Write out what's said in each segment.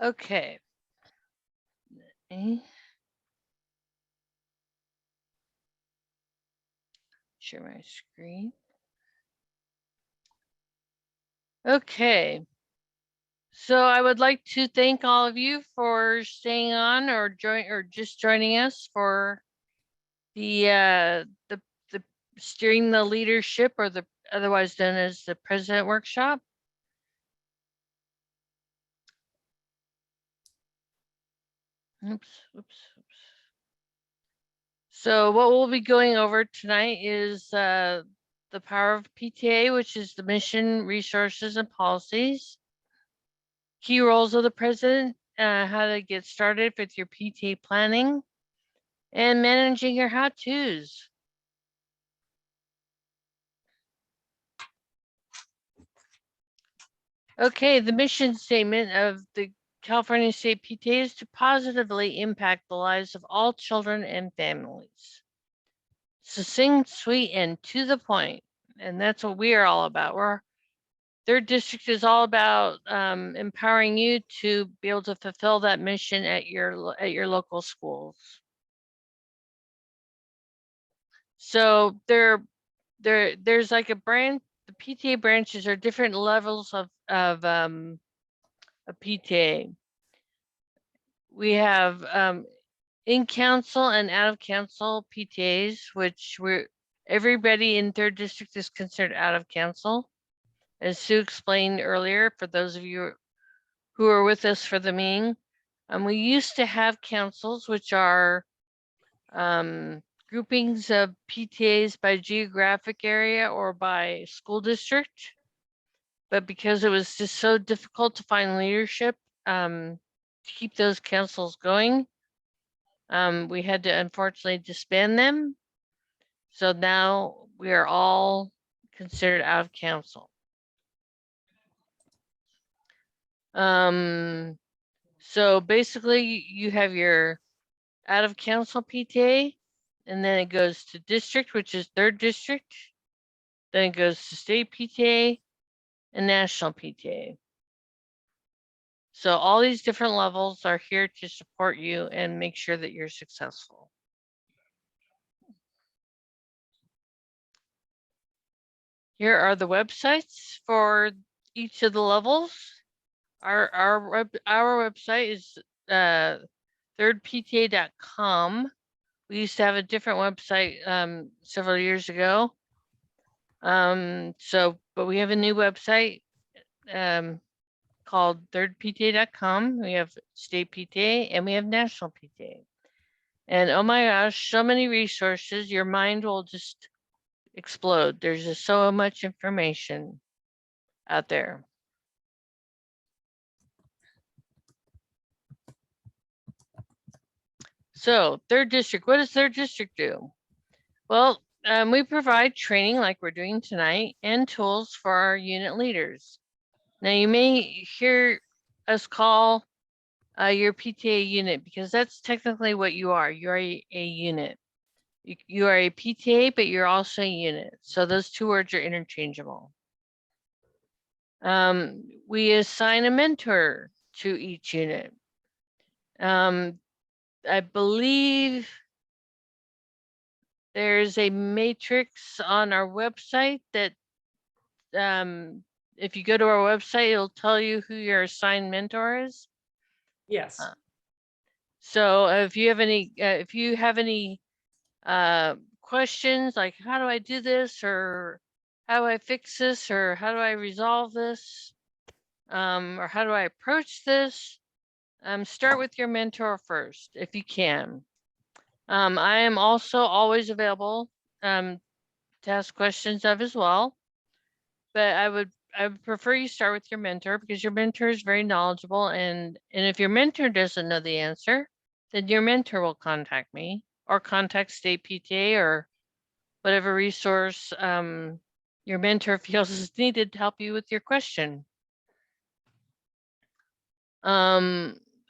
Okay. Share my screen. Okay. So I would like to thank all of you for staying on or just joining us for the steering the leadership, or the otherwise known as the President Workshop. Oops. So what we'll be going over tonight is the power of PTA, which is the mission, resources, and policies. Key roles of the president, how to get started with your PTA planning, and managing your how-tos. Okay, the mission statement of the California State PTA is to positively impact the lives of all children and families. Succinct, sweet, and to the point. And that's what we are all about. Their district is all about empowering you to be able to fulfill that mission at your local schools. So there's like a branch. The PTA branches are different levels of a PTA. We have in council and out of council PTAs, which everybody in third district is considered out of council. As Sue explained earlier, for those of you who are with us for the meeting, we used to have councils, which are groupings of PTAs by geographic area or by school district. But because it was just so difficult to find leadership to keep those councils going, we had to unfortunately disband them. So now we are all considered out of council. So basically you have your out of council PTA, and then it goes to district, which is third district. Then it goes to state PTA and national PTA. So all these different levels are here to support you and make sure that you're successful. Here are the websites for each of the levels. Our website is thirdpta.com. We used to have a different website several years ago. But we have a new website called thirdpta.com. We have state PTA and we have national PTA. And oh my gosh, so many resources, your mind will just explode. There's just so much information out there. So third district, what does third district do? Well, we provide training like we're doing tonight and tools for our unit leaders. Now you may hear us call your PTA unit, because that's technically what you are. You are a unit. You are a PTA, but you're also a unit. So those two words are interchangeable. We assign a mentor to each unit. I believe there's a matrix on our website that if you go to our website, it'll tell you who your assigned mentor is. Yes. So if you have any questions like, how do I do this, or how do I fix this, or how do I resolve this, or how do I approach this, start with your mentor first if you can. I am also always available to ask questions of as well, but I would prefer you start with your mentor, because your mentor is very knowledgeable, and if your mentor doesn't know the answer, then your mentor will contact me or contact state PTA or whatever resource your mentor feels is needed to help you with your question.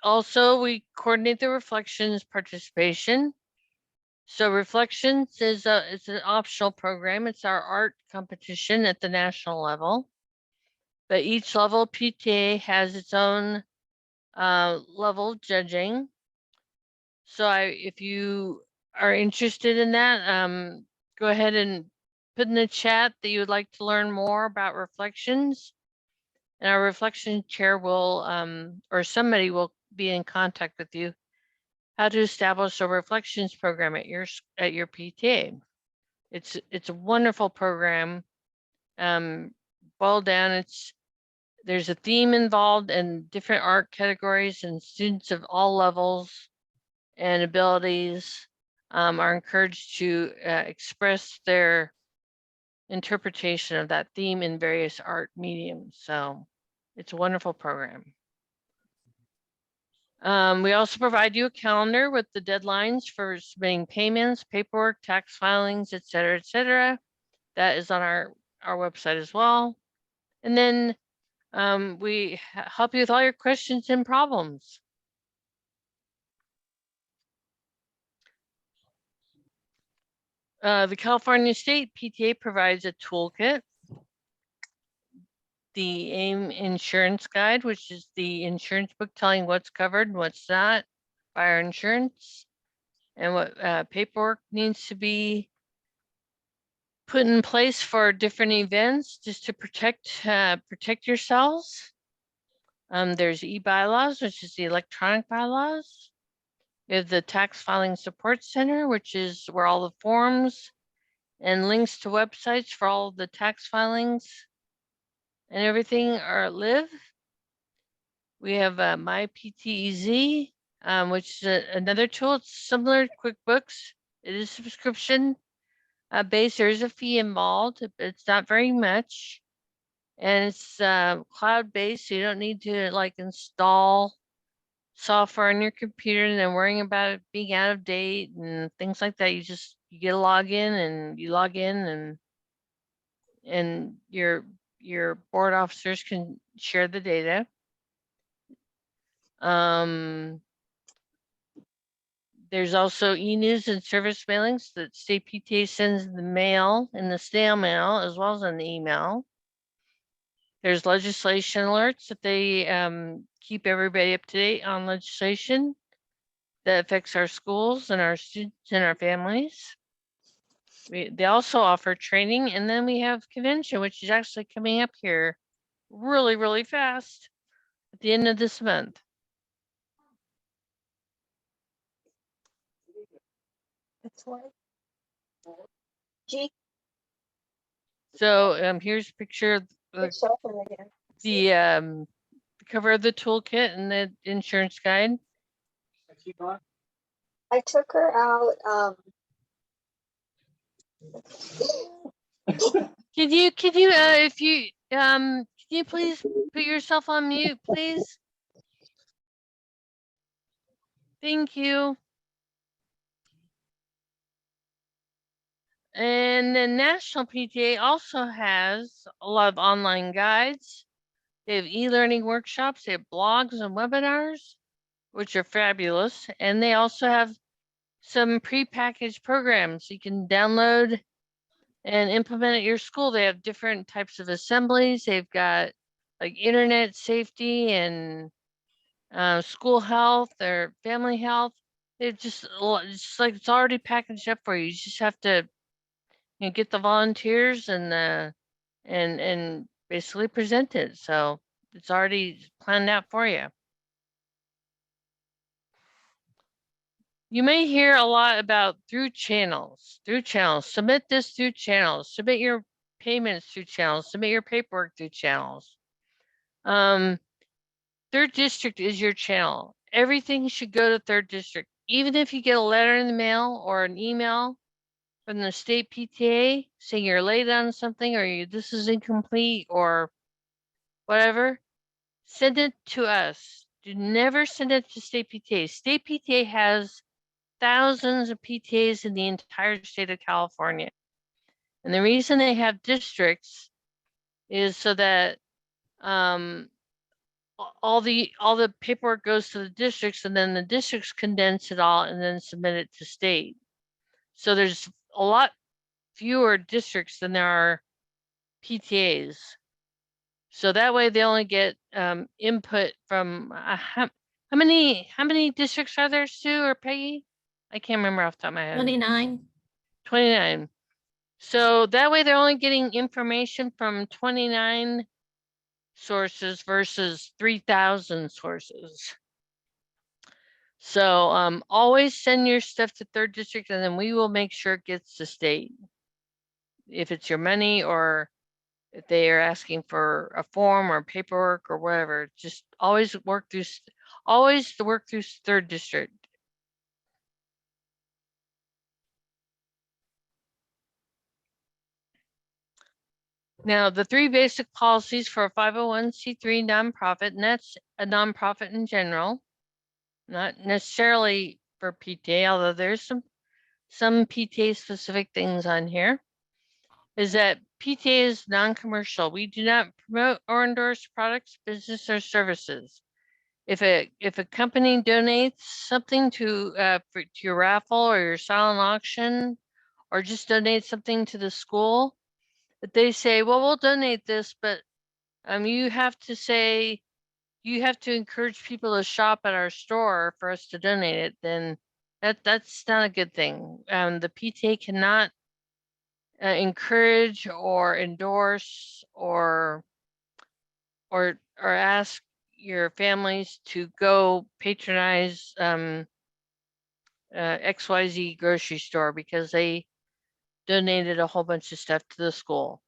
Also, we coordinate the reflections participation. So reflections is it's an optional program. It's our art competition at the national level. But each level PTA has its own level judging. So if you are interested in that, go ahead and put in the chat that you would like to learn more about reflections. And our reflection chair will, or somebody will be in contact with you how to establish a reflections program at your PTA. It's a wonderful program. Boiled down, there's a theme involved and different art categories, and students of all levels and abilities are encouraged to express their interpretation of that theme in various art mediums. So it's a wonderful program. We also provide you a calendar with the deadlines for submitting payments, paperwork, tax filings, et cetera, et cetera. That is on our website as well. And then we help you with all your questions and problems. The California State PTA provides a toolkit, the AIM Insurance Guide, which is the insurance book telling what's covered and what's not by our insurance, and what paperwork needs to be put in place for different events just to protect yourselves. There's e-bylaws, which is the electronic bylaws. We have the Tax Filing Support Center, which is where all the forms and links to websites for all the tax filings and everything live. We have My PTEZ, which is another tool. It's similar to QuickBooks. It is subscription based. There is a fee involved, but it's not very much. And it's cloud-based, so you don't need to like install software on your computer and then worrying about it being out of date and things like that. You get a login and you log in, and your board officers can share the data. There's also e-news and service mailings that state PTA sends in the mail, in the snail mail, as well as in the email. There's legislation alerts that they keep everybody up to date on legislation that affects our schools and our students and our families. They also offer training, and then we have convention, which is actually coming up here really, really fast at the end of this month. That's why. G. So here's a picture of the cover of the toolkit and the insurance guide. I took her out. Can you if you can you please put yourself on mute, please? Thank you. And the National PTA also has a lot of online guides. They have e-learning workshops, they have blogs and webinars, which are fabulous. And they also have some pre-packaged programs you can download and implement at your school. They have different types of assemblies. They've got like internet safety and school health or family health. It's just like it's already packaged up for you. You just have to get the volunteers and basically present it. So it's already planned out for you. You may hear a lot about through channels, submit this through channels, submit your payments through channels, submit your paperwork through channels. Third district is your channel. Everything should go to third district. Even if you get a letter in the mail or an email from the state PTA saying you're late on something or this is incomplete or whatever, send it to us. Do never send it to state PTA. State PTA has thousands of PTAs in the entire state of California. And the reason they have districts is so that all the paperwork goes to the districts, and then the districts condense it all and then submit it to state. So there's a lot fewer districts than there are PTAs. So that way they only get input from How many districts are there, Sue or Peggy? I can't remember off the top of my head. 29. 29. So that way they're only getting information from 29 sources versus 3,000 sources. So always send your stuff to 3rd district and then we will make sure it gets to state. If it's your money or if they are asking for a form or paperwork or whatever, just always work through 3rd district. Now, the 3 basic policies for a 501c3 nonprofit, and that's a nonprofit in general, not necessarily for PTA, although there's some PTA specific things on here, is that PTA is non-commercial. We do not promote or endorse products, business, or services. If a company donates something to your raffle or your silent auction, or just donate something to the school, that they say, well, we'll donate this, but you have to say, you have to encourage people to shop at our store for us to donate it, then that's not a good thing. The PTA cannot encourage or endorse or ask your families to go patronize XYZ grocery store because they donated a whole bunch of stuff to the school.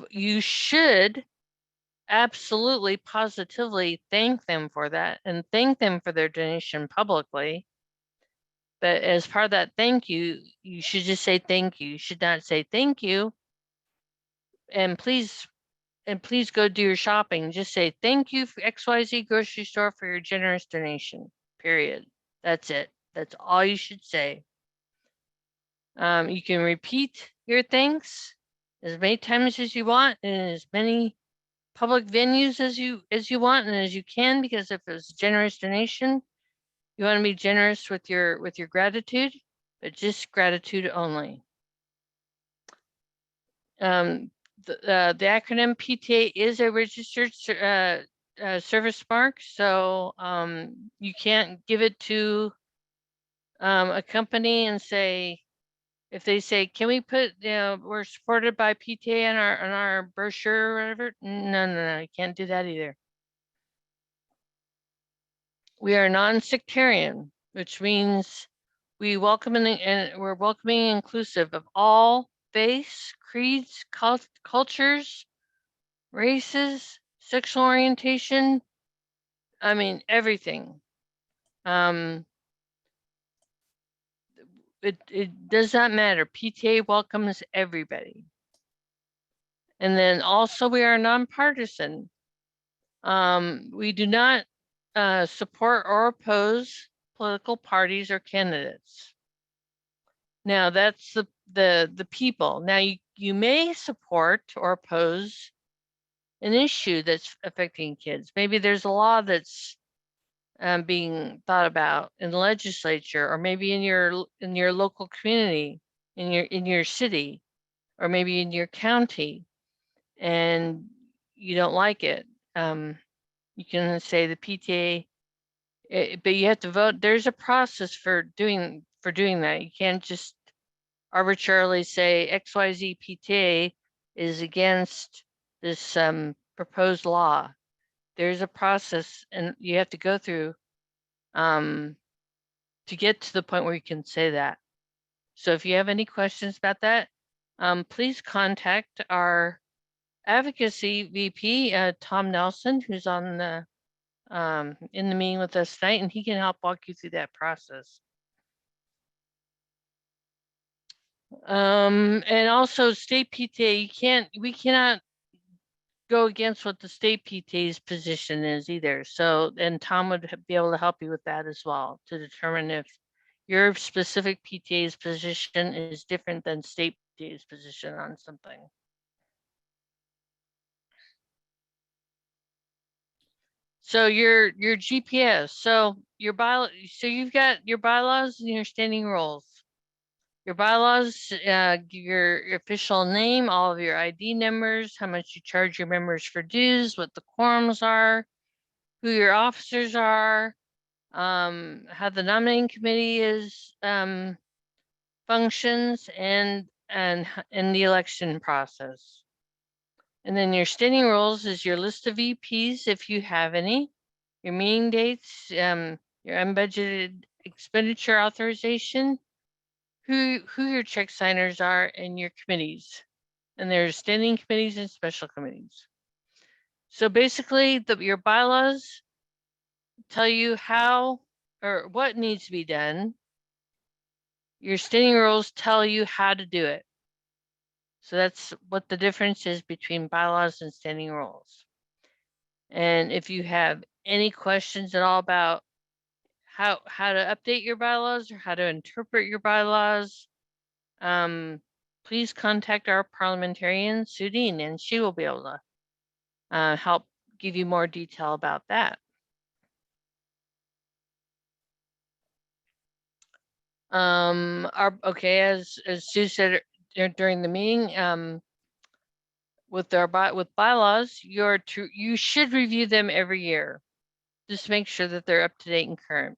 You should absolutely positively thank them for that and thank them for their donation publicly. But as part of that thank you, you should just say thank you. You should not say thank you and please go do your shopping. Just say thank you for XYZ grocery store for your generous donation. Period. That's it. That's all you should say. You can repeat your thanks as many times as you want in as many public venues as you want and as you can, because if it's a generous donation, you want to be generous with your gratitude, but just gratitude only. The acronym PTA is a registered service mark, so you can't give it to a company and say, if they say, can we put, we're supported by PTA on our brochure or whatever? No, you can't do that either. We are non-sectarian, which means we welcome and we're welcoming and inclusive of all faiths, creeds, cultures, races, sexual orientation. I mean, everything. It does not matter. PTA welcomes everybody. And then also we are nonpartisan. We do not support or oppose political parties or candidates. Now that's the people. Now you may support or oppose an issue that's affecting kids. Maybe there's a law that's being thought about in the legislature, or maybe in your local community, in your city, or maybe in your county, and you don't like it. You can say the PTA, but you have to vote. There's a process for doing that. You can't just arbitrarily say XYZ PTA is against this proposed law. There's a process and you have to go through to get to the point where you can say that. So if you have any questions about that, please contact our advocacy VP, Tom Nelson, who's on the in the meeting with us tonight, and he can help walk you through that process. And also state PTA, we cannot go against what the state PTA's position is either. So, and Tom would be able to help you with that as well, to determine if your specific PTA's position is different than state PTA's position on something. So your GPS, so so you've got your bylaws and your standing rules. Your bylaws give your official name, all of your ID numbers, how much you charge your members for dues, what the quorums are, who your officers are, how the nominating committee is, functions, and the election process. And then your standing rules is your list of VPs, if you have any, your meeting dates, your unbudgeted expenditure authorization, who your check signers are, and your committees. And there's standing committees and special committees. So basically, your bylaws tell you how or what needs to be done. Your standing rules tell you how to do it. So that's what the difference is between bylaws and standing rules. And if you have any questions at all about how to update your bylaws or how to interpret your bylaws, please contact our parliamentarian, Sudine, and she will be able to help give you more detail about that. Okay, as Sue said during the meeting, with bylaws, you should review them every year. Just make sure that they're up to date and current.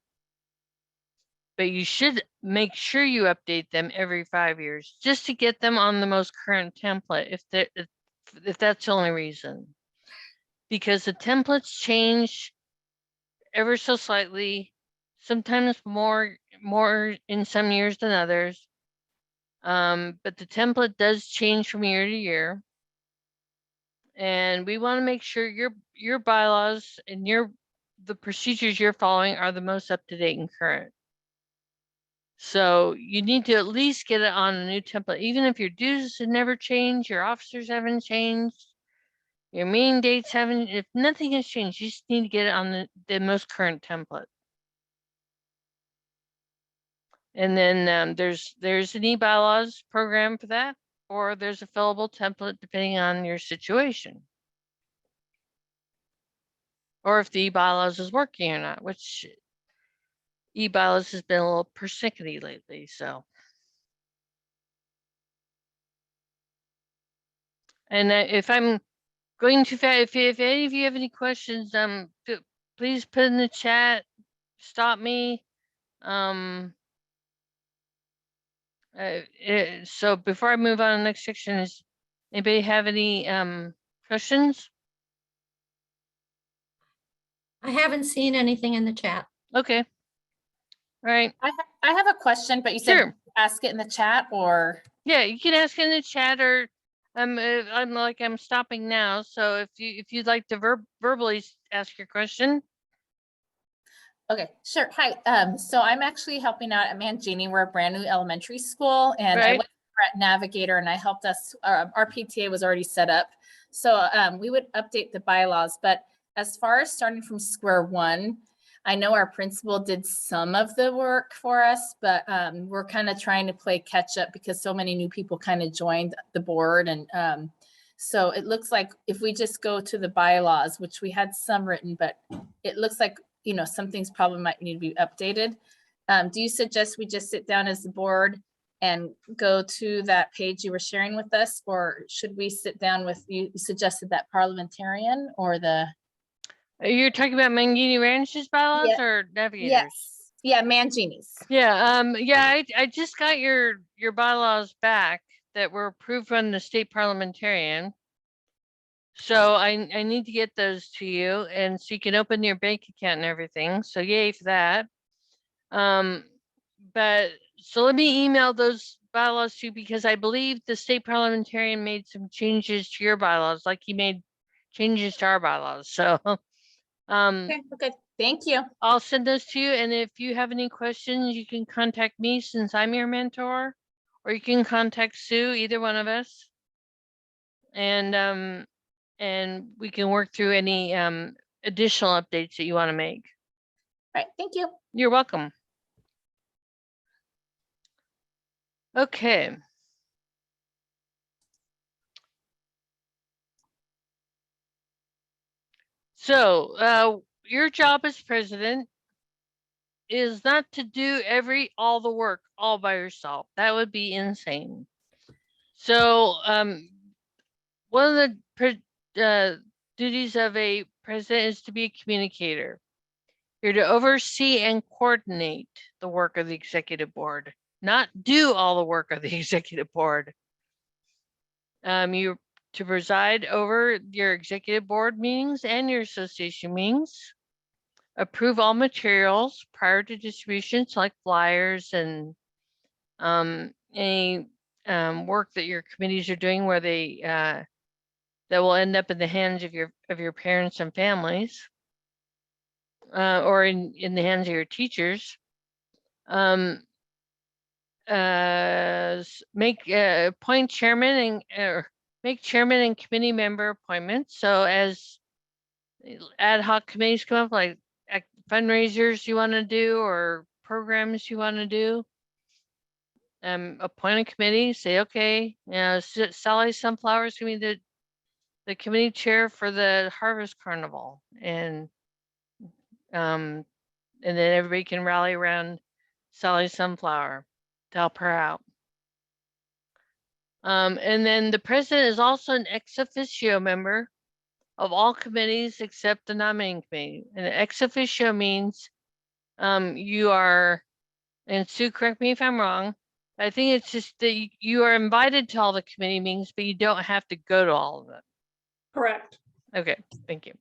But you should make sure you update them every 5 years, just to get them on the most current template, if that's the only reason. Because the templates change ever so slightly, sometimes more in some years than others. But the template does change from year to year. And we want to make sure your bylaws and the procedures you're following are the most up to date and current. So you need to at least get it on a new template, even if your dues have never changed, your officers haven't changed, your meeting dates haven't, if nothing has changed, you just need to get it on the most current template. And then there's an e-bylaws program for that, or there's a fillable template depending on your situation. Or if the e-bylaws is working or not, which e-bylaws has been a little persnickety lately, so. And if I'm going too fast, if any of you have any questions, please put in the chat, stop me. So before I move on to the next section, is anybody have any questions? I haven't seen anything in the chat. Okay. All right. I have a question, but you said Sure. ask it in the chat, or Yeah, you can ask in the chat, or I'm stopping now. So if you'd like to verbally ask your question. okay, sure. Hi. So I'm actually helping out at Mangini. We're a brand new elementary school, and I Right. went at Navigator, and I helped us. Our PTA was already set up, so we would update the bylaws. But as far as starting from square one, I know our principal did some of the work for us, but we're kind of trying to play catch up because so many new people kind of joined the board. And so it looks like if we just go to the bylaws, which we had some written, but it looks like, you know, some things probably might need to be updated. Do you suggest we just sit down as the board and go to that page you were sharing with us, or should we sit down with, you suggested that parliamentarian or the? You're talking about Mangini Ranch's bylaws or Navigators? Yes. Yeah, Mangini's. Yeah. Yeah. I just got your bylaws back that were approved from the state parliamentarian. So I need to get those to you, and so you can open your bank account and everything. So yay for that. But so let me email those bylaws to you, because I believe the state parliamentarian made some changes to your bylaws, like he made changes to our bylaws. So Okay, thank you. I'll send those to you, and if you have any questions, you can contact me since I'm your mentor, or you can contact Sue, either one of us. And we can work through any additional updates that you want to make. All right, thank you. You're welcome. Okay. So your job as president is not to do all the work all by yourself. That would be insane. So one of the duties of a president is to be a communicator. You're to oversee and coordinate the work of the executive board, not do all the work of the executive board. You're to preside over your executive board meetings and your association meetings. Approve all materials prior to distribution, so like flyers and any work that your committees are doing where they that will end up in the hands of your parents and families, or in the hands of your teachers. Make appoint chairman and make chairman and committee member appointments. So as ad hoc committees come up, like fundraisers you want to do or programs you want to do, appoint a committee. Say, okay, Sally Sunflower's gonna be the committee chair for the Harvest Carnival, and then everybody can rally around Sally Sunflower to help her out. And then the president is also an ex officio member of all committees except the nominating committee. And ex officio means you are, and Sue, correct me if I'm wrong, I think it's just that you are invited to all the committee meetings, but you don't have to go to all of them. Correct. Okay, thank you.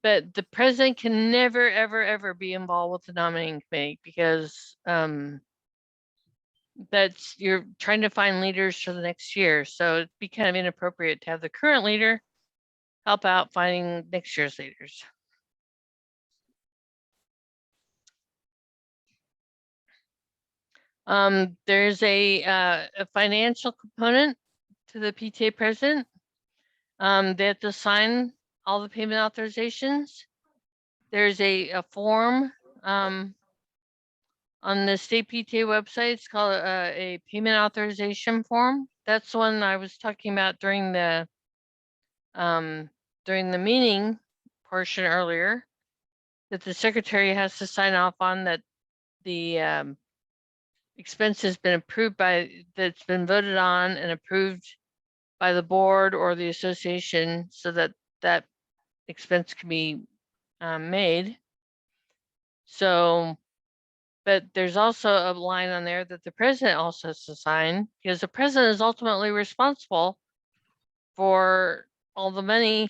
But the president can never, ever, ever be involved with the nominating committee because you're trying to find leaders for the next year. So it'd be kind of inappropriate to have the current leader help out finding next year's leaders. There's a financial component to the PTA president. They have to sign all the payment authorizations. There's a form on the state PTA website. It's called a payment authorization form. That's the one I was talking about during the meeting portion earlier, that the secretary has to sign off on, that the expense has been approved that's been voted on and approved by the board or the association, so that that expense can be made. So, but there's also a line on there that the president also has to sign, because the president is ultimately responsible for all the money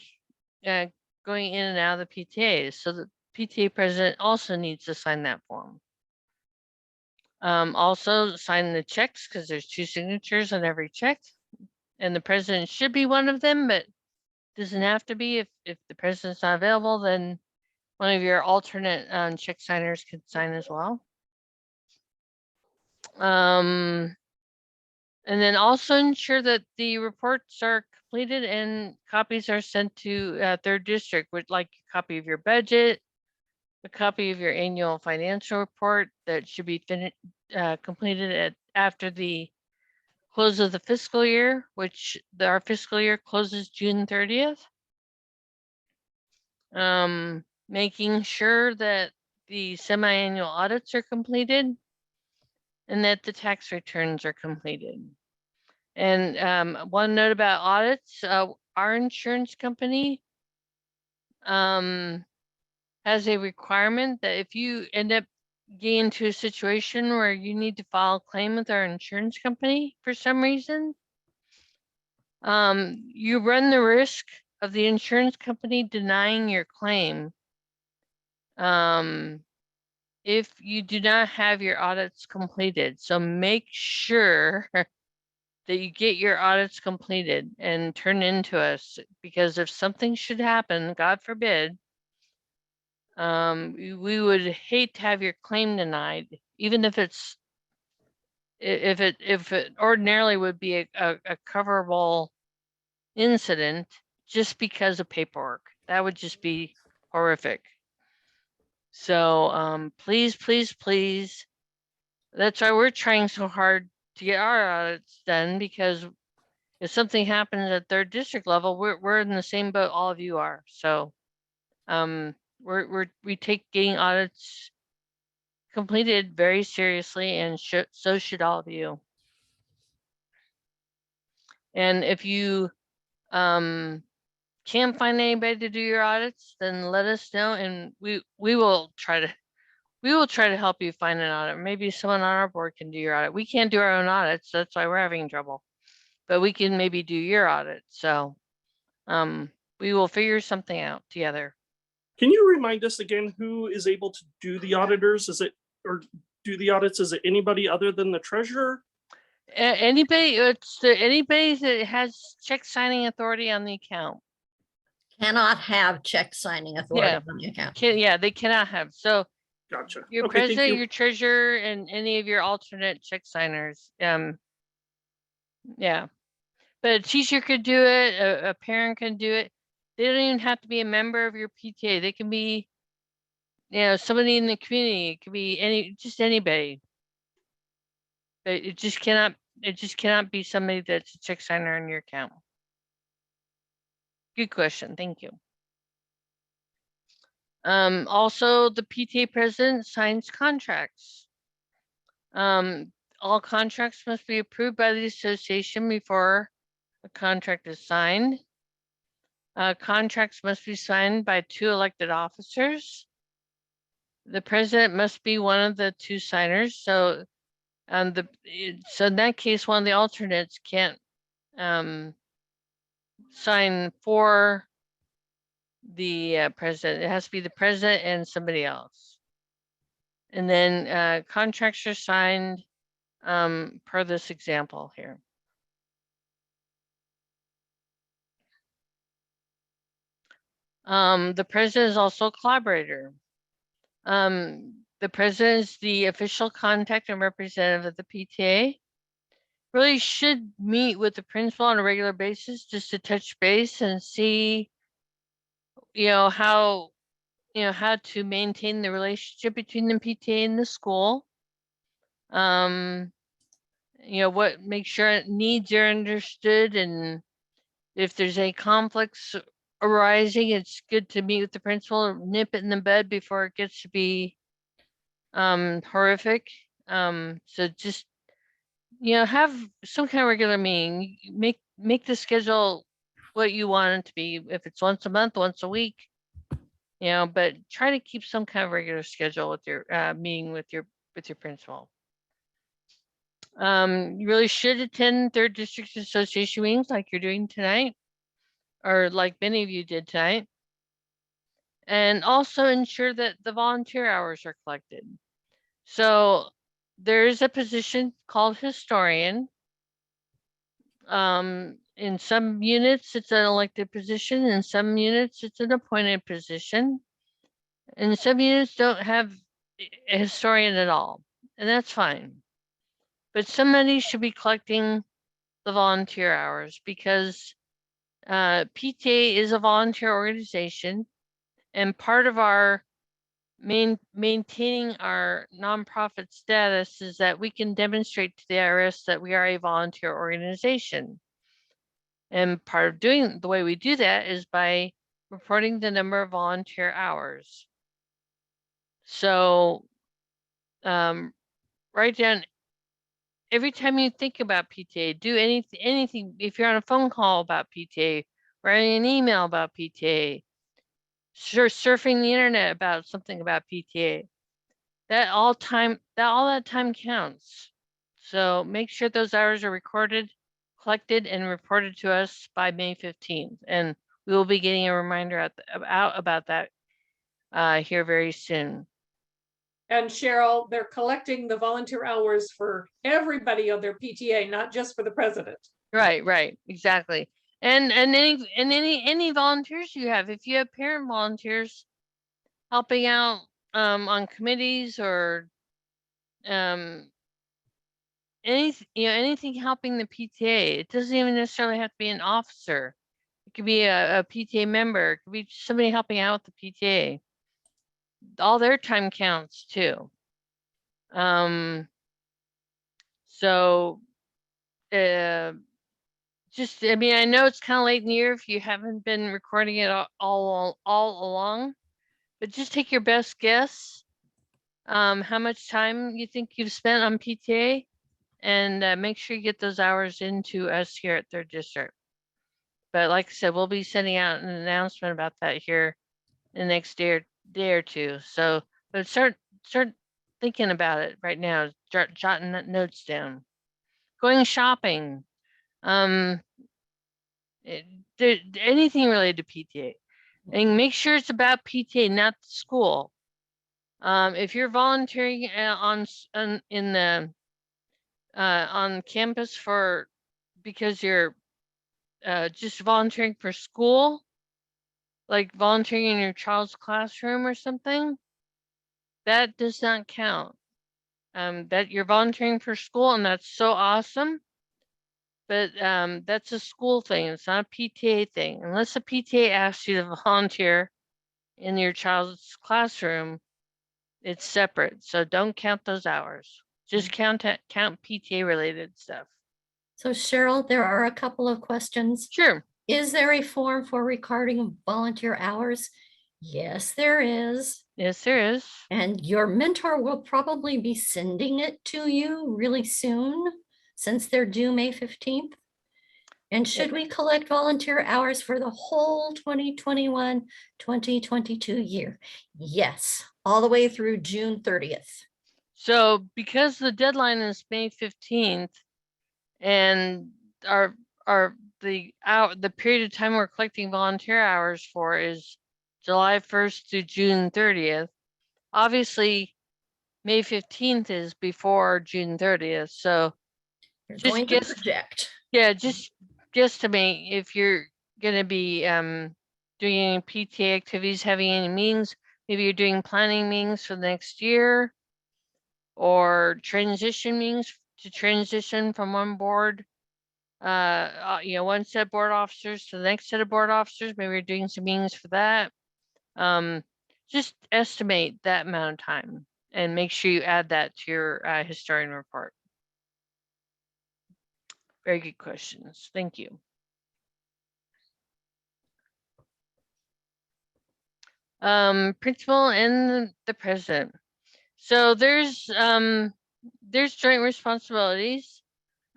going in and out of the PTAs. So the PTA president also needs to sign that form. Also sign the checks, because there's 2 signatures on every check, and the president should be one of them, but doesn't have to be. If the president's not available, then one of your alternate check signers can sign as well. And then also ensure that the reports are completed and copies are sent to third district, with like a copy of your budget, a copy of your annual financial report that should be completed after the close of the fiscal year, which our fiscal year closes June 30th. Making sure that the semi-annual audits are completed and that the tax returns are completed. And one note about audits, our insurance company has a requirement that if you end up getting into a situation where you need to file a claim with our insurance company for some reason, you run the risk of the insurance company denying your claim if you do not have your audits completed. So make sure that you get your audits completed and turn into us, because if something should happen, God forbid, we would hate to have your claim denied, even if it's if it ordinarily would be a coverable incident, just because of paperwork. That would just be horrific. So please, please, please, that's why we're trying so hard to get our audits done, because if something happens at third district level, we're in the same boat all of you are. So we take getting audits completed very seriously, and so should all of you. And if you can't find anybody to do your audits, then let us know and we will try to help you find an audit. Maybe someone on our board can do your audit. We can't do our own audits. That's why we're having trouble. But we can maybe do your audit. So we will figure something out together. Can you remind us again who is able to do the auditors? Is it, or do the audits? Is it anybody other than the treasurer? Anybody, anybody that has check signing authority on the account. Cannot have check signing authority on the account. Yeah, they cannot have. So Gotcha. your Okay, thank president, you. your treasurer, and any of your alternate check signers. Yeah. But a teacher could do it, a parent can do it. They don't even have to be a member of your PTA. They can be, somebody in the community. It could be just anybody. But it just cannot be somebody that's a check signer on your account. Good question. Thank you. Also the PTA president signs contracts. All contracts must be approved by the association before a contract is signed. Contracts must be signed by 2 elected officers. The president must be one of the 2 signers. So, so in that case, one of the alternates can't sign for the president. It has to be the president and somebody else. And then contracts are signed per this example here. The president is also a collaborator. The president is the official contact and representative of the PTA. Really should meet with the principal on a regular basis just to touch base and see, how to maintain the relationship between the PTA and the school. Make sure needs are understood, and if there's any conflicts arising, it's good to meet with the principal, nip it in the bud before it gets to be horrific. So just have some kind of regular meeting. Make the schedule what you want it to be. If it's once a month, once a week, but try to keep some kind of regular schedule with your meeting with your principal. You really should attend 3rd District Association meetings like you're doing tonight, or like many of you did tonight. And also ensure that the volunteer hours are collected. So there is a position called historian. In some units, it's an elected position. In some units, it's an appointed position. And some units don't have a historian at all, and that's fine. But somebody should be collecting the volunteer hours, because PTA is a volunteer organization, and part of our maintaining our nonprofit status is that we can demonstrate to the IRS that we are a volunteer organization. And part of doing the way we do that is by reporting the number of volunteer hours. So write down every time you think about PTA, do anything. If you're on a phone call about PTA, writing an email about PTA, surfing the internet about something about PTA, all that time counts. So make sure those hours are recorded, collected, and reported to us by May 15th. And we will be getting a reminder about that here very soon. And Cheryl, they're collecting the volunteer hours for everybody on their PTA, not just for the president. Right, exactly. And any volunteers you have, if you have parent volunteers helping out on committees, or anything helping the PTA, it doesn't even necessarily have to be an officer. It could be a PTA member, it could be somebody helping out with the PTA. All their time counts too. So I know it's kind of late in the year if you haven't been recording it all along, but just take your best guess. How much time you think you've spent on PTA, and make sure you get those hours into us here at 3rd District. But like I said, we'll be sending out an announcement about that here in the next day or two. So, but start thinking about it right now. Start jotting notes down. Going shopping. Anything related to PTA, and make sure it's about PTA, not the school. If you're volunteering on campus because you're just volunteering for school, like volunteering in your child's classroom or something, that does not count. That you're volunteering for school, and that's so awesome. But that's a school thing. It's not a PTA thing. Unless a PTA asks you to volunteer in your child's classroom, it's separate. So don't count those hours. Just count PTA related stuff. So Cheryl, there are a couple of questions. Sure. Is there a form for recording volunteer hours? Yes, there is. Yes, there is. And your mentor will probably be sending it to you really soon, since they're due May 15th. And should we collect volunteer hours for the whole 2021, 2022 year? Yes, all the way through June 30th. So because the deadline is May 15th and the period of time we're collecting volunteer hours for is July 1st to June 30th. Obviously, May 15th is before June 30th. So You're just going to project. Yeah, just guesstimate if you're gonna be doing any PTA activities, having any meetings. Maybe you're doing planning meetings for the next year, or transition meetings to transition from one board, one set of board officers to the next set of board officers. Maybe you're doing some meetings for that. Just estimate that amount of time and make sure you add that to your historian report. Very good questions. Thank you. Principal and the president. So there's joint responsibilities.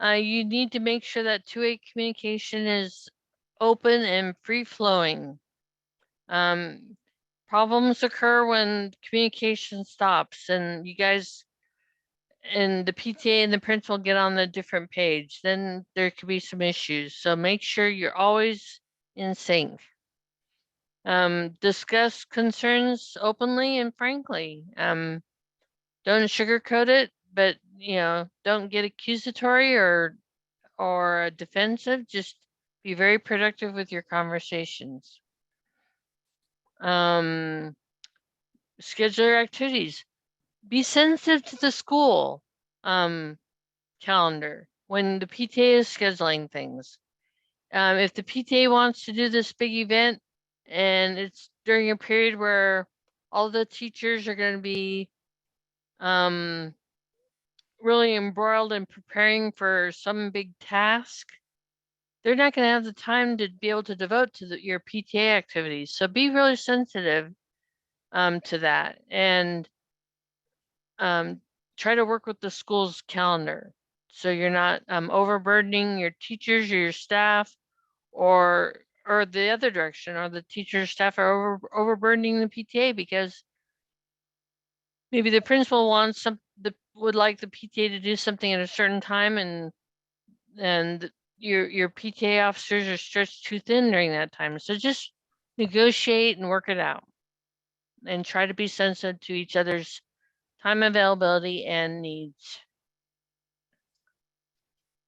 You need to make sure that two-way communication is open and free-flowing. Problems occur when communication stops and you guys and the PTA and the principal get on a different page. Then there could be some issues. So make sure you're always in sync. Discuss concerns openly and frankly. Don't sugarcoat it, but don't get accusatory or defensive. Just be very productive with your conversations. Schedule your activities. Be sensitive to the school calendar when the PTA is scheduling things. If the PTA wants to do this big event and it's during a period where all the teachers are going to be really embroiled in preparing for some big task, they're not going to have the time to be able to devote to your PTA activities. So be really sensitive to that, and try to work with the school's calendar so you're not overburdening your teachers or your staff, or the other direction, or the teachers staff are overburdening the PTA because maybe the principal would like the PTA to do something at a certain time, and your PTA officers are stretched too thin during that time. So just negotiate and work it out and try to be sensitive to each other's time availability and needs.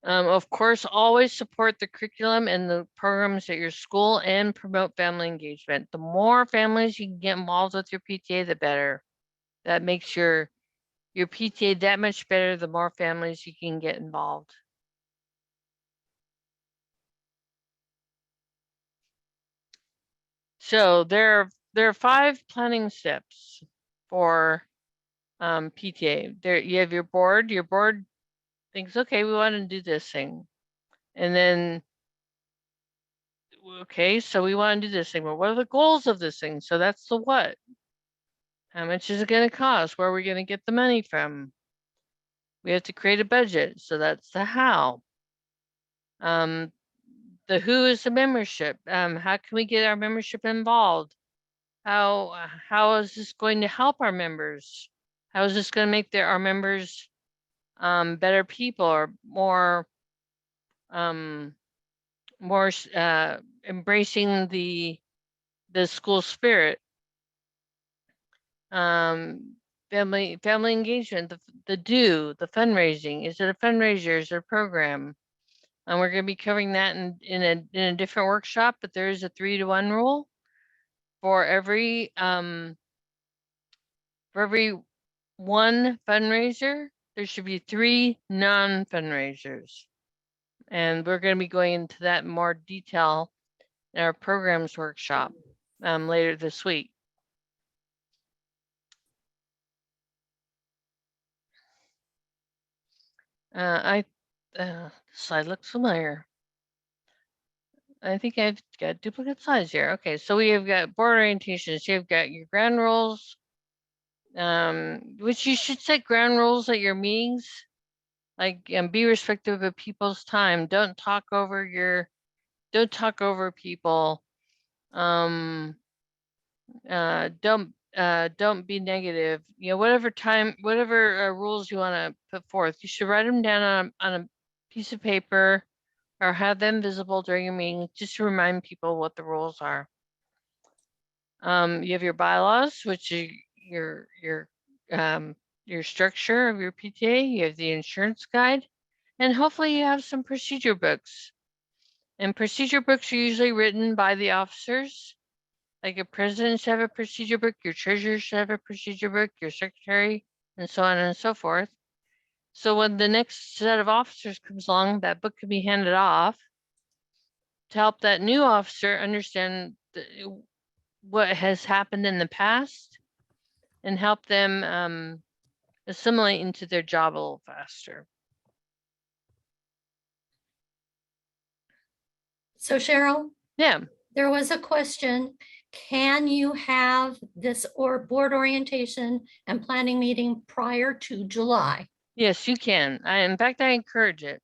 Of course, always support the curriculum and the programs at your school and promote family engagement. The more families you can get involved with your PTA, the better. That makes your PTA that much better, the more families you can get involved. So there are 5 planning steps for PTA. There you have your board. Your board thinks, okay, we want to do this thing. And then, okay, so we want to do this thing. Well, what are the goals of this thing? So that's the what. How much is it going to cost? Where are we going to get the money from? We have to create a budget. So that's the how. the who is the membership. How can we get our membership involved? How is this going to help our members? How is this going to make our members better people or more embracing the school spirit? Family engagement, the fundraising. Is it a fundraiser? Is it a program? And we're going to be covering that in a different workshop, but there is a 3-to-1 rule for every one fundraiser. There should be 3 non-fundraisers, and we're going to be going into that in more detail in our programs workshop later this week. Slide looks familiar. I think I've got duplicate slides here. Okay, so we have got board orientations. You've got your ground rules, which you should set ground rules at your meetings. Like, be respectful of people's time. Don't talk over people. Don't be negative. You know, whatever rules you want to put forth, you should write them down on a piece of paper or have them visible during your meeting, just to remind people what the rules are. You have your bylaws, which is your structure of your PTA. You have the insurance guide, and hopefully you have some procedure books. And procedure books are usually written by the officers. Like your president should have a procedure book, your treasurer should have a procedure book, your secretary, and so on and so forth. So when the next set of officers comes along, that book can be handed off to help that new officer understand what has happened in the past and help them assimilate into their job a little faster. So Cheryl, Yeah, there was a question. Can you have this board orientation and planning meeting prior to July? yes, you can. In fact, I encourage it.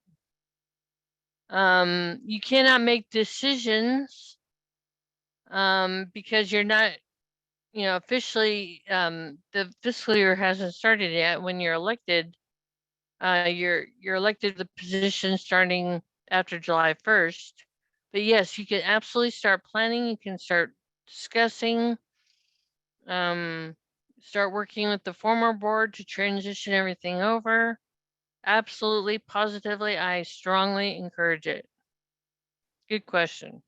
You cannot make decisions because you're not, officially, the fiscal year hasn't started yet. When you're elected, you're elected the position starting after July 1st. But yes, you can absolutely start planning. You can start discussing, start working with the former board to transition everything over. Absolutely, positively, I strongly encourage it. Good question.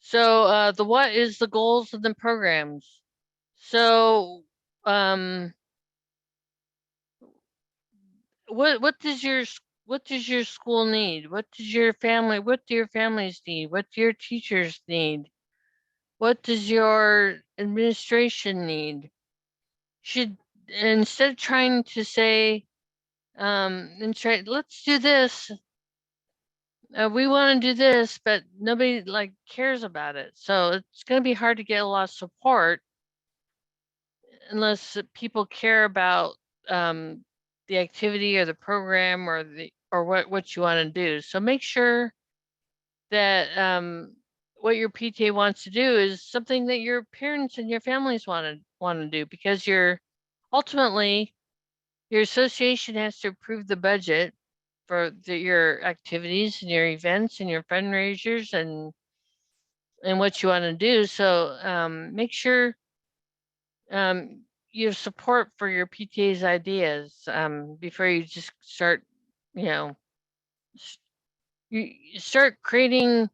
So the what is the goals of the programs? So what does your school need? What do your families need? What do your teachers need? What does your administration need? Instead of trying to say let's do this, we want to do this, but nobody cares about it. So it's going to be hard to get a lot of support unless people care about the activity or the program or what you want to do. So make sure that what your PTA wants to do is something that your parents and your families want to do, because ultimately your association has to approve the budget for your activities and your events and your fundraisers and what you want to do. So make sure you have support for your PTA's ideas before you just start, you start creating,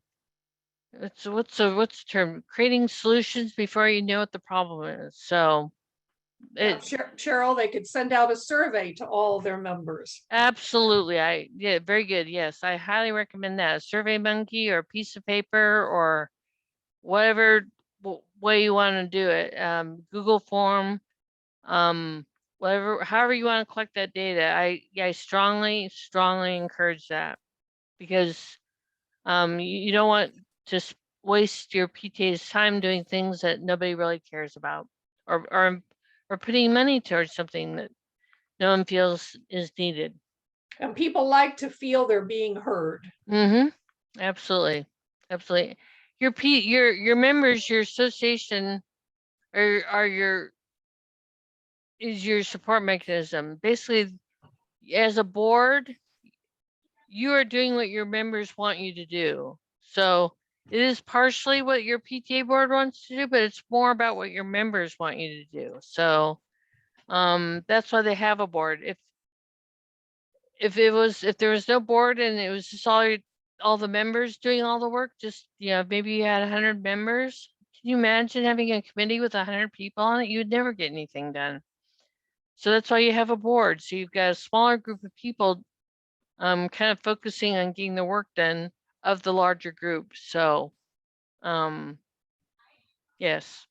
what's the term? Creating solutions before you know what the problem is. So Cheryl, they could send out a survey to all their members. absolutely. Yeah, very good. Yes, I highly recommend that. A Survey Monkey or a piece of paper or whatever way you want to do it. Google form, however you want to collect that data. I strongly encourage that, because you don't want to waste your PTA's time doing things that nobody really cares about or or putting money towards something that no one feels is needed. And people like to feel they're being heard. Mm-hmm. Absolutely. Absolutely. Your members, your association are is your support mechanism. Basically, as a board, you are doing what your members want you to do. So it is partially what your PTA board wants to do, but it's more about what your members want you to do. So that's why they have a board. If there was no board and it was just all the members doing all the work, just maybe you had 100 members. Can you imagine having a committee with 100 people on it? You would never get anything done. So that's why you have a board. So you've got a smaller group of people kind of focusing on getting the work done of the larger group. So yes.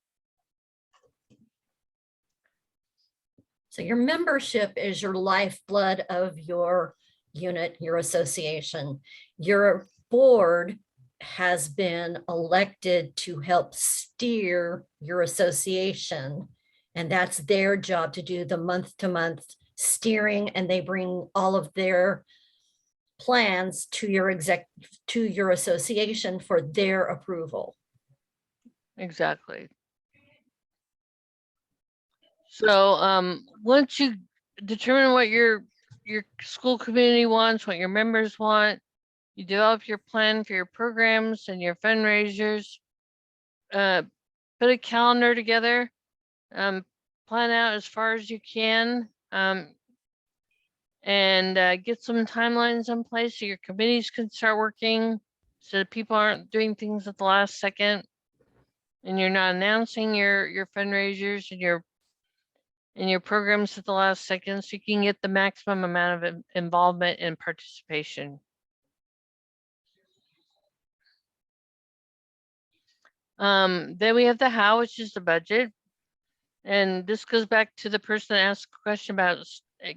So your membership is your lifeblood of your unit, your association. Your board has been elected to help steer your association. And that's their job to do the month-to-month steering, and they bring all of their plans to your association for their approval. Exactly. So once you determine what your school community wants, what your members want, you develop your plan for your programs and your fundraisers, put a calendar together, plan out as far as you can, and get some timelines in place so your committees can start working, so that people aren't doing things at the last second, and you're not announcing your fundraisers and your programs at the last second, so you can get the maximum amount of involvement and participation. Then we have the how, which is the budget. And this goes back to the person that asked a question about,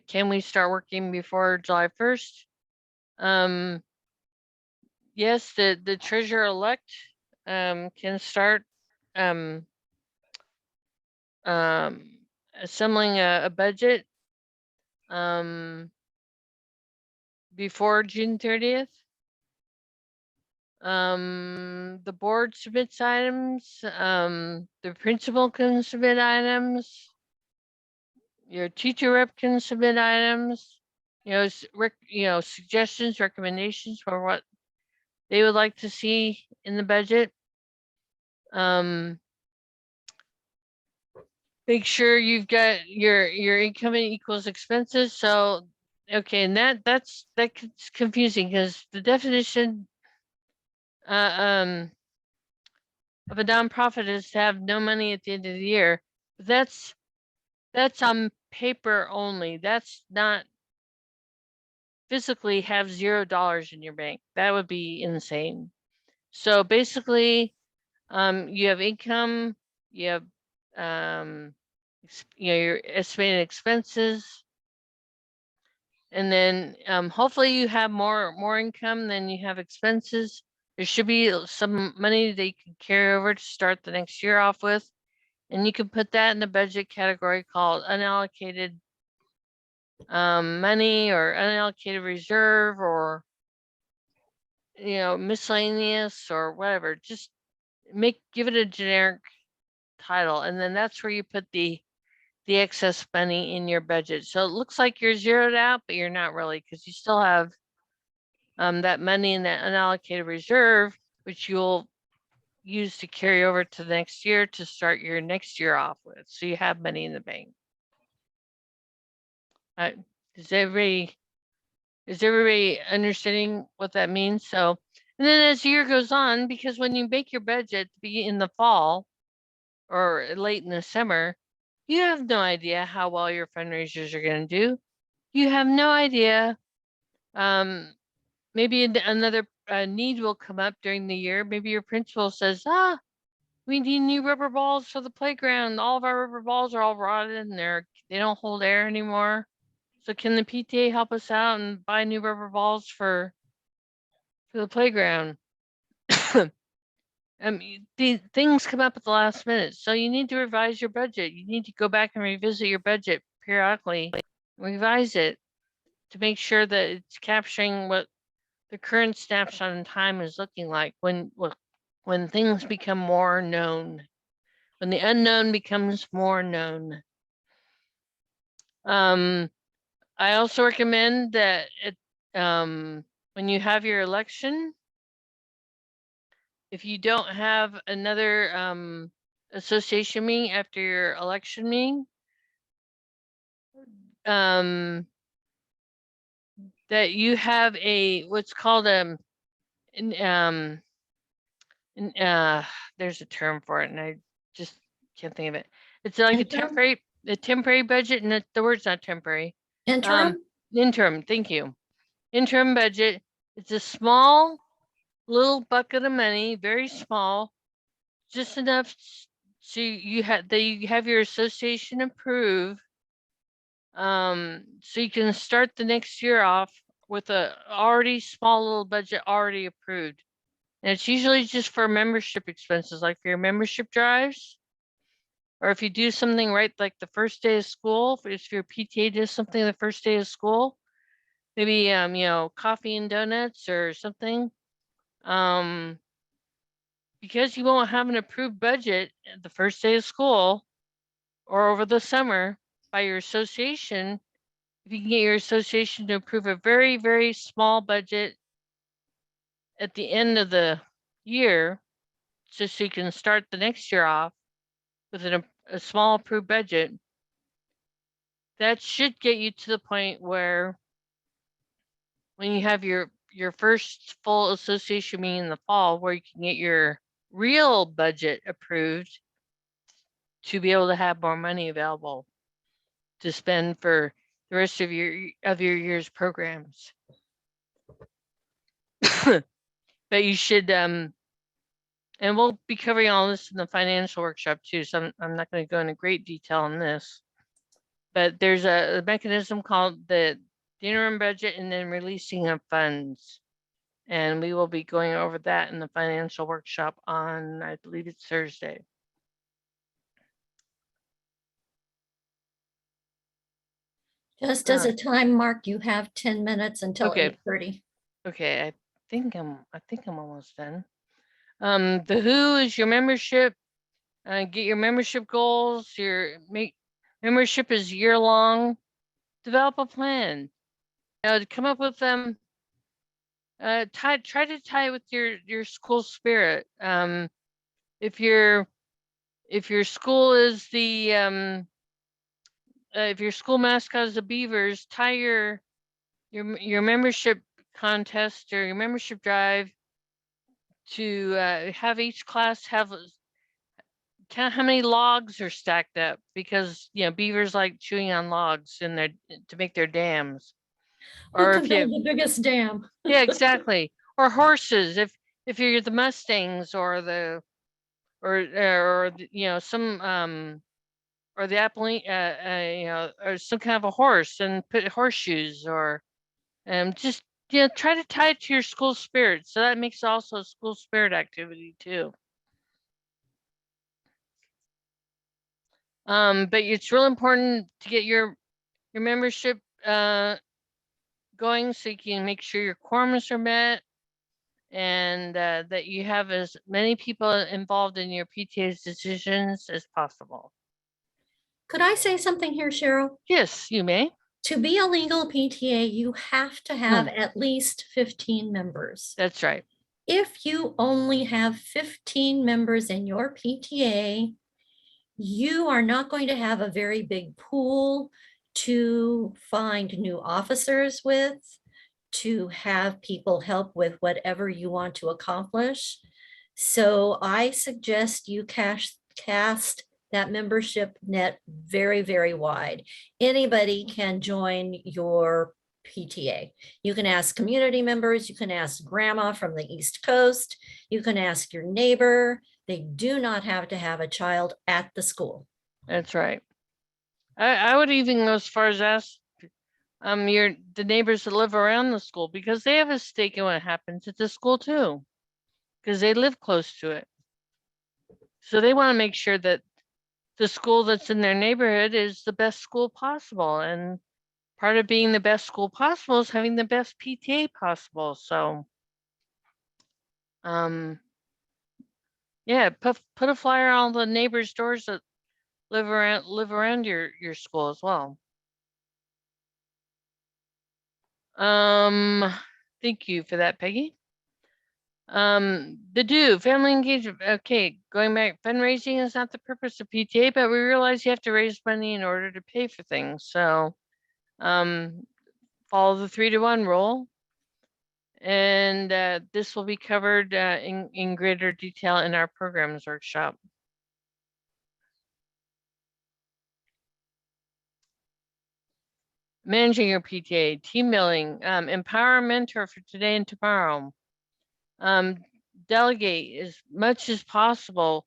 can we start working before July 1st? Yes, the treasurer-elect can start assembling a budget before June 30th. The board submits items, the principal can submit items, your teacher rep can submit items, suggestions, recommendations for what they would like to see in the budget. Make sure you've got your income equals expenses. So okay, and that's confusing, because the definition of a nonprofit is to have no money at the end of the year. That's on paper only. That's not physically have $0 in your bank. That would be insane. So basically, you have income, you have your estimated expenses, and then hopefully you have more income than you have expenses. There should be some money that you can carry over to start the next year off with, and you can put that in the budget category called unallocated money, or unallocated reserve, or miscellaneous, or whatever. Just give it a generic title, and then that's where you put the excess money in your budget. So it looks like you're zeroed out, but you're not really, because you still have that money in that unallocated reserve, which you'll use to carry over to the next year to start your next year off with. So you have money in the bank. Is everybody understanding what that means? So, and then as the year goes on, because when you make your budget to be in the fall or late in the summer, you have no idea how well your fundraisers are going to do. You have no idea. Maybe another need will come up during the year. Maybe your principal says, we need new rubber balls for the playground. All of our rubber balls are all rotted and they don't hold air anymore. So can the PTA help us out and buy new rubber balls for the playground? The things come up at the last minute, so you need to revise your budget. You need to go back and revisit your budget periodically, revise it to make sure that it's capturing what the current snapshot in time is looking like when things become more known, when the unknown becomes more known. I also recommend that when you have your election, if you don't have another association meeting after your election meeting, that you have what's called there's a term for it and I just can't think of it. It's like Interim? a temporary budget, and the word's not temporary. Interim? Interim, thank you. Interim budget. It's a small little bucket of money, very small, just enough so you have your association approve. So you can start the next year off with a already small little budget already approved. And it's usually just for membership expenses, like for your membership drives. Or if you do something right, like the first day of school, if your PTA does something the first day of school, maybe, coffee and donuts or something. Because you won't have an approved budget at the first day of school or over the summer by your association, if you can get your association to approve a very, very small budget at the end of the year, just so you can start the next year off with a small approved budget, that should get you to the point where when you have your first full association meeting in the fall, where you can get your real budget approved to be able to have more money available to spend for the rest of your year's programs. But you should and we'll be covering all this in the financial workshop too, so I'm not going to go into great detail on this, but there's a mechanism called the interim budget and then releasing of funds, and we will be going over that in the financial workshop on, I believe it's Thursday. Just as a time mark, you have 10 minutes until Okay. 8:30. Okay, I think I'm almost done. The who is your membership. Get your membership goals. Membership is year long. Develop a plan. To come up with them. Try to tie it with your school spirit. If your school is the if your school mascot is the Beavers, tie your membership contest or your membership drive to have each class count how many logs are stacked up, because beavers like chewing on logs to make their dams. Who can build the biggest dam? Yeah, exactly. Or horses, if you're the Mustangs or the some or the Appalachian, or some kind of a horse, and put horseshoes, or just try to tie it to your school spirit, so that makes also a school spirit activity too. But it's real important to get your membership going, so you can make sure your quorums are met, and that you have as many people involved in your PTA's decisions as possible. Could I say something here, Cheryl? Yes, you may. To be a legal PTA, you have to have at least 15 members. That's right. If you only have 15 members in your PTA, you are not going to have a very big pool to find new officers with, to have people help with whatever you want to accomplish. So I suggest you cast that membership net very, very wide. Anybody can join your PTA. You can ask community members, you can ask grandma from the East Coast, you can ask your neighbor. They do not have to have a child at the school. That's right. I would even go as far as ask the neighbors that live around the school, because they have a stake in what happens at the school too, because they live close to it. So they want to make sure that the school that's in their neighborhood is the best school possible. And part of being the best school possible is having the best PTA possible. So, yeah, put a flyer on the neighbors' doors that live around your school as well. Thank you for that, Peggy. The do family engagement. Okay, going back, fundraising is not the purpose of PTA, but we realize you have to raise money in order to pay for things. So, follow the 3-to-1 rule. And this will be covered in greater detail in our programs workshop. Managing your PTA, team building, empower a mentor for today and tomorrow. Delegate as much as possible.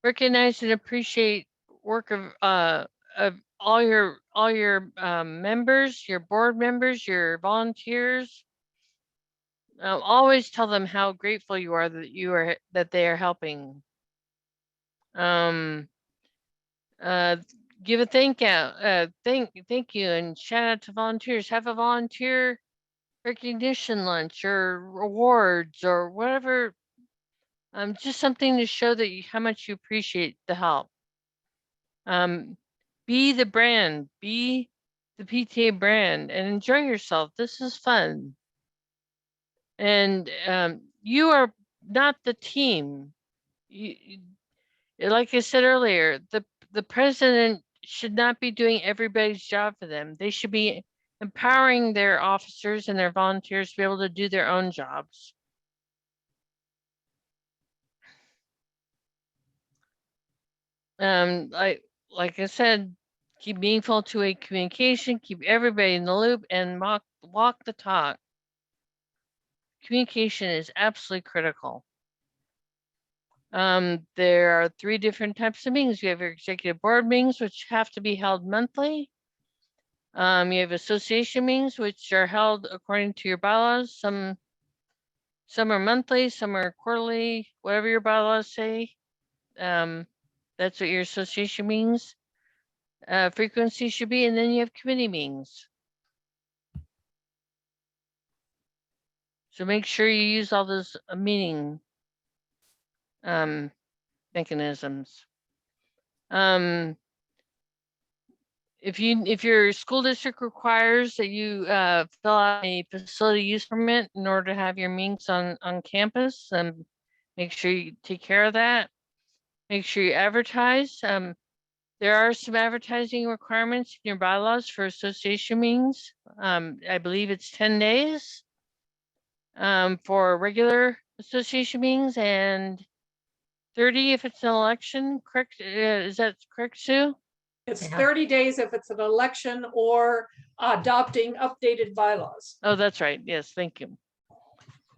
Recognize and appreciate work of all your members, your board members, your volunteers. Always tell them how grateful you are that they are helping. Give a thank you and shout out to volunteers. Have a volunteer recognition lunch or rewards or whatever. Just something to show that how much you appreciate the help. Be the brand, be the PTA brand, and enjoy yourself. This is fun. And you are not the team. Like I said earlier, the president should not be doing everybody's job for them. They should be empowering their officers and their volunteers to be able to do their own jobs. Like I said, keep meaningful two-way communication, keep everybody in the loop, and walk the talk. Communication is absolutely critical. There are 3 different types of meetings. You have your executive board meetings, which have to be held monthly. You have association meetings, which are held according to your bylaws. Some are monthly, some are quarterly, whatever your bylaws say. That's what your association meetings frequency should be. And then you have committee meetings. So make sure you use all those meeting mechanisms. If your school district requires that you fill out a facility use permit in order to have your meetings on campus, make sure you take care of that. Make sure you advertise. There are some advertising requirements in your bylaws for association meetings. I believe it's 10 days for regular association meetings and 30 if it's an election. Correct? Is that correct, Sue? It's Yeah. 30 days if it's an election or adopting updated bylaws. Oh, that's right. Yes, thank you.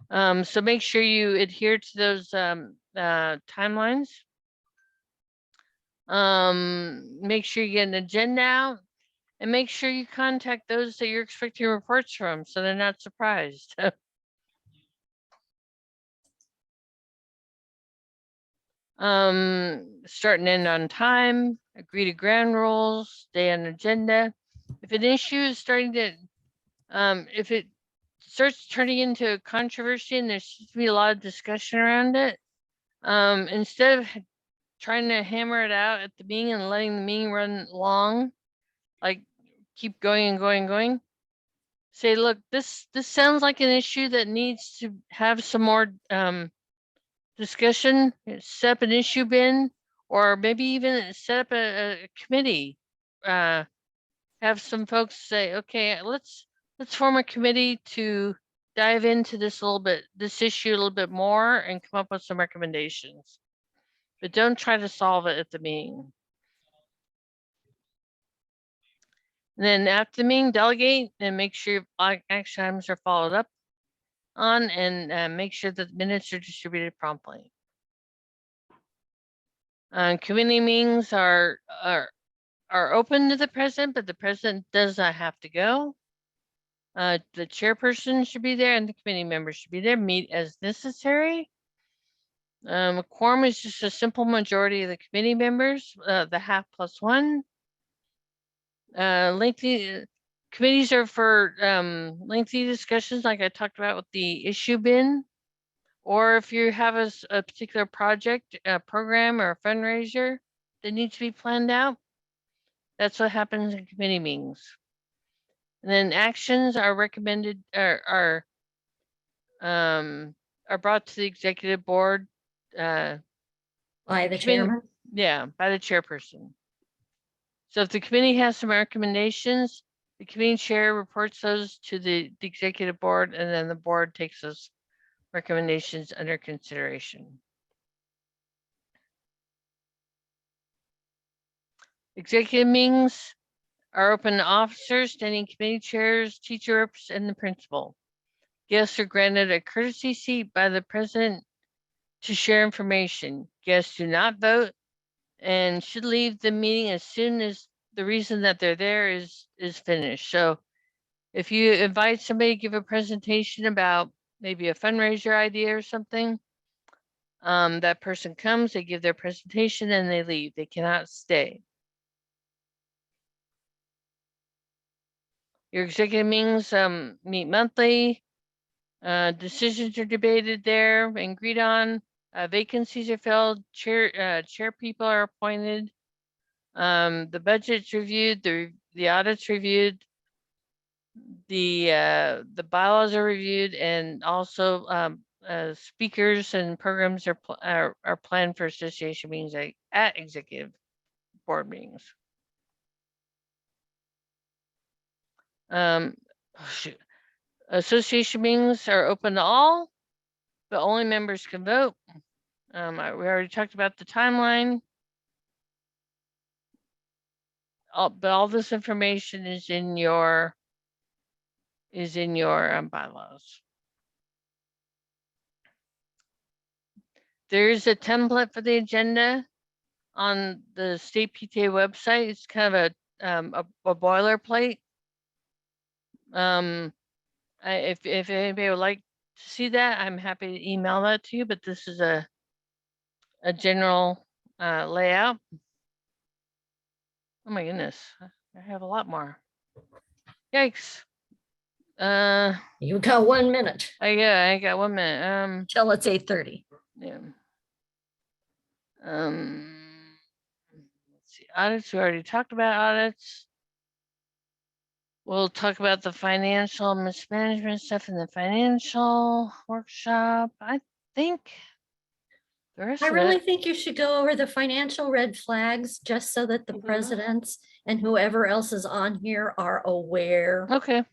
So make sure you adhere to those timelines. Make sure you get an agenda out and make sure you contact those that you're expecting reports from so they're not surprised. Start and end on time, agree to ground rules, stay on agenda. If an issue is starting to, if it starts turning into a controversy and there seems to be a lot of discussion around it, instead of trying to hammer it out at the meeting and letting the meeting run long, like keep going and going and going, say, look, this sounds like an issue that needs to have some more discussion, set up an issue bin, or maybe even set up a committee. Have some folks say, okay, let's form a committee to dive into this issue a little bit more and come up with some recommendations. But don't try to solve it at the meeting. And then after the meeting, delegate and make sure action items are followed up on and make sure that minutes are distributed promptly. Committee meetings are open to the president, but the president does not have to go. The chairperson should be there and the committee members should be there, meet as necessary. A quorum is just a simple majority of the committee members, the half plus one. Lengthy committees are for lengthy discussions like I talked about with the issue bin. Or if you have a particular project, a program or a fundraiser that needs to be planned out, that's what happens in committee meetings. And then actions are recommended are brought to the executive board. By the Committee- chairman. Yeah, by the chairperson. So if the committee has some recommendations, the committee chair reports those to the executive board, and then the board takes those recommendations under consideration. Executive meetings are open to officers, standing committee chairs, teacher reps, and the principal. Guests are granted a courtesy seat by the president to share information. Guests do not vote and should leave the meeting as soon as the reason that they're there is finished. So if you invite somebody to give a presentation about maybe a fundraiser idea or something, that person comes, they give their presentation, and they leave. They cannot stay. Your executive meetings meet monthly. Decisions are debated there and agreed on. Vacancies are filled. Chair people are appointed. The budget's reviewed. The audit's reviewed. The bylaws are reviewed, and also speakers and programs are planned for association meetings at executive board meetings. Oh, shoot. Association meetings are open to all, but only members can vote. We already talked about the timeline. But all this information is in your bylaws. There is a template for the agenda on the state PTA website. It's kind of a boilerplate. If anybody would like to see that, I'm happy to email that to you, but this is a general layout. Oh my goodness, I have a lot more. Yikes. You got 1 minute I got 1 minute. till it's 8:30. Yeah. Let's see, audits, we already talked about audits. We'll talk about the financial mismanagement stuff in the financial workshop. I think the rest I of really it, think you should go over the financial red flags just so that the Mhm. presidents and whoever else is on here are aware. okay.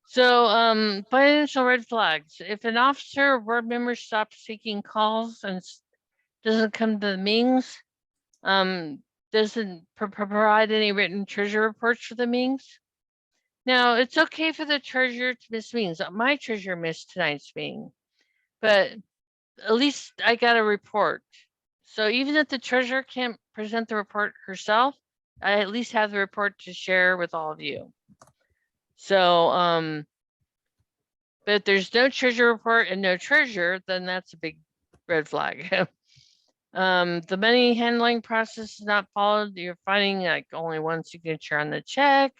So, financial red flags. If an officer or board member stops taking calls and doesn't come to the meetings, doesn't provide any written treasurer reports for the meetings. Now, it's okay for the treasurer to miss meetings. My treasurer missed tonight's meeting, but at least I got a report. So even if the treasurer can't present the report herself, I at least have the report to share with all of you. So, but if there's no treasurer report and no treasurer, then that's a big red flag. The money handling process is not followed. You're finding like only one signature on the check,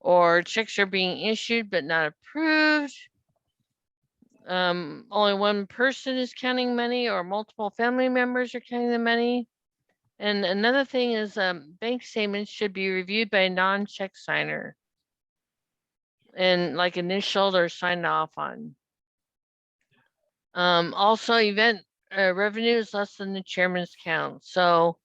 or checks are being issued but not approved. Only one person is counting money, or multiple family members are counting the money. And another thing is bank statements should be reviewed by a non-check signer and like initialed or signed off on. Also event revenue is less than the chairman's count. So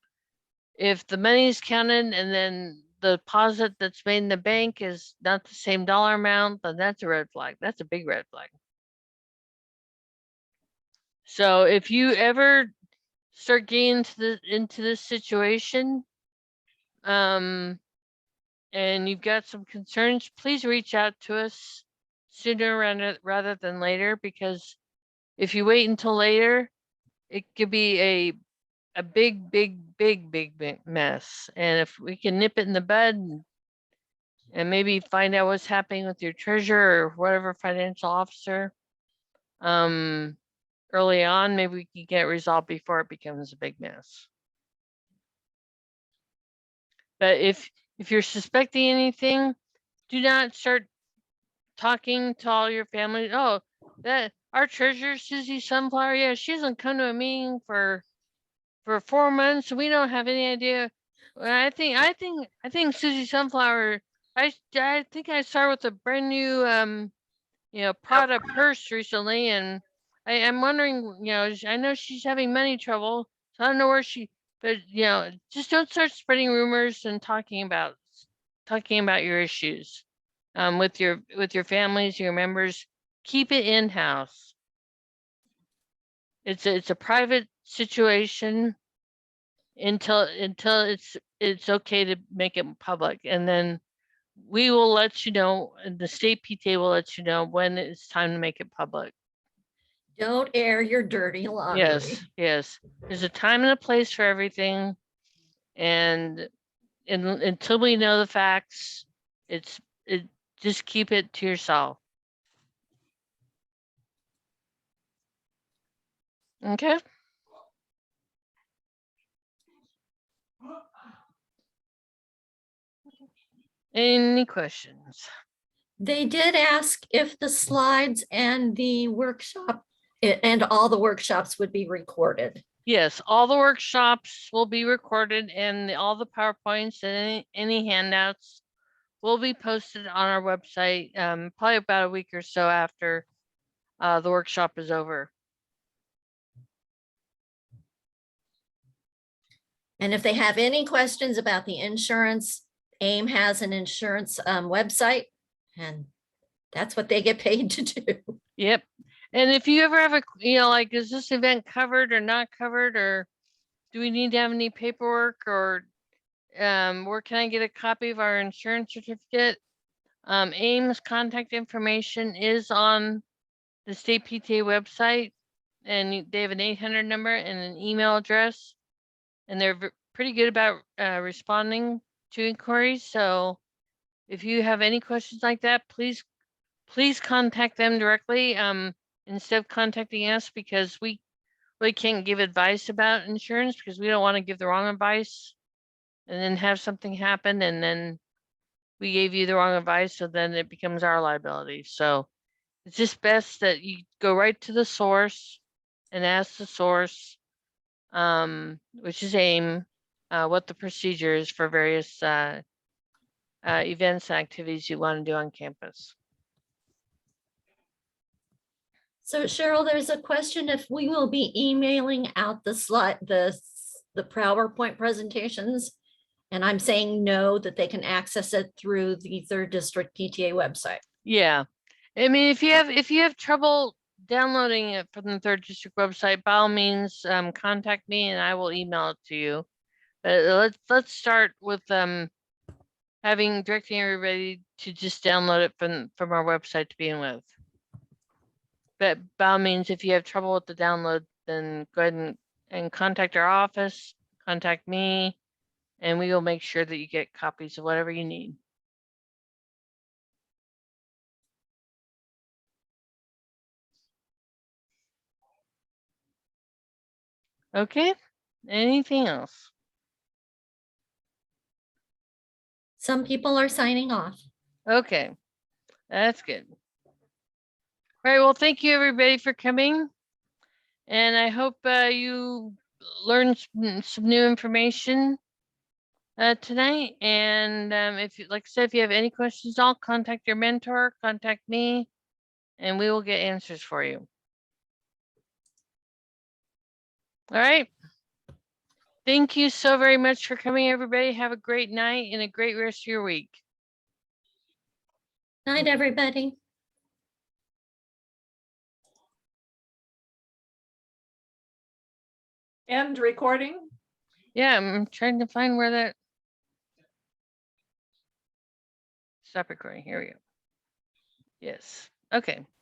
if the money is counted and then the deposit that's made in the bank is not the same dollar amount, then that's a red flag. That's a big red flag. So if you ever start getting into this situation, and you've got some concerns, please reach out to us sooner rather than later, because if you wait until later, it could be a big mess. And if we can nip it in the bud and maybe find out what's happening with your treasurer or whatever financial officer, early on, maybe we can get it resolved before it becomes a big mess. But if you're suspecting anything, do not start talking to all your family. Oh, that our treasurer Susie Sunflower, yeah, she hasn't come to a meeting for 4 months. We don't have any idea. Well, I think Susie Sunflower. I think I saw her with a brand new Prada purse recently, and I'm wondering, I know she's having money trouble, so I don't know where she. But just don't start spreading rumors and talking about your issues, with your families, your members. Keep it in house. It's a private situation until it's okay to make it public, and then we will let you know, and the state PTA will let you know when it's time to make it public. Don't air your dirty laundry. Yes. There's a time and a place for everything, and until we know the facts, just keep it to yourself. Okay. Any questions? They did ask if the slides and the workshop and all the workshops would be recorded. Yes, all the workshops will be recorded, and all the PowerPoints and any handouts will be posted on our website, probably about a week or so after the workshop is over. And if they have any questions about the insurance, AIM has an insurance website, and that's what they get paid to do. Yep. And if you ever have like, is this event covered or not covered, or do we need to have any paperwork, or where can I get a copy of our insurance certificate? AIM's contact information is on the state PTA website, and they have an 800 number and an email address, and they're pretty good about responding to inquiries. So if you have any questions like that, please contact them directly, instead of contacting us, because we can't give advice about insurance, because we don't want to give the wrong advice and then have something happen, and then we gave you the wrong advice, so then it becomes our liability. So it's just best that you go right to the source and ask the source, which is AIM, what the procedure is for various events and activities you want to do on campus. So Cheryl, there's a question if we will be emailing out the PowerPoint presentations. And I'm saying no, that they can access it through the 3rd District PTA website. Yeah. I mean, if you have trouble downloading it from the 3rd District website, by all means, contact me and I will email it to you. But let's start with directing everybody to just download it from our website to begin with. But by all means, if you have trouble with the download, then go ahead and contact our office, contact me, and we will make sure that you get copies of whatever you need. Okay, anything else? Some people are signing off. Okay, that's good. All right, well, thank you everybody for coming. And I hope you learned some new information tonight. And if you, like I said, if you have any questions, I'll contact your mentor, contact me, and we will get answers for you. All right. Thank you so very much for coming, everybody. Have a great night and a great rest of your week. Night, everybody. End recording. Yeah, I'm trying to find where that. Stop recording. Here we go. Yes. Okay.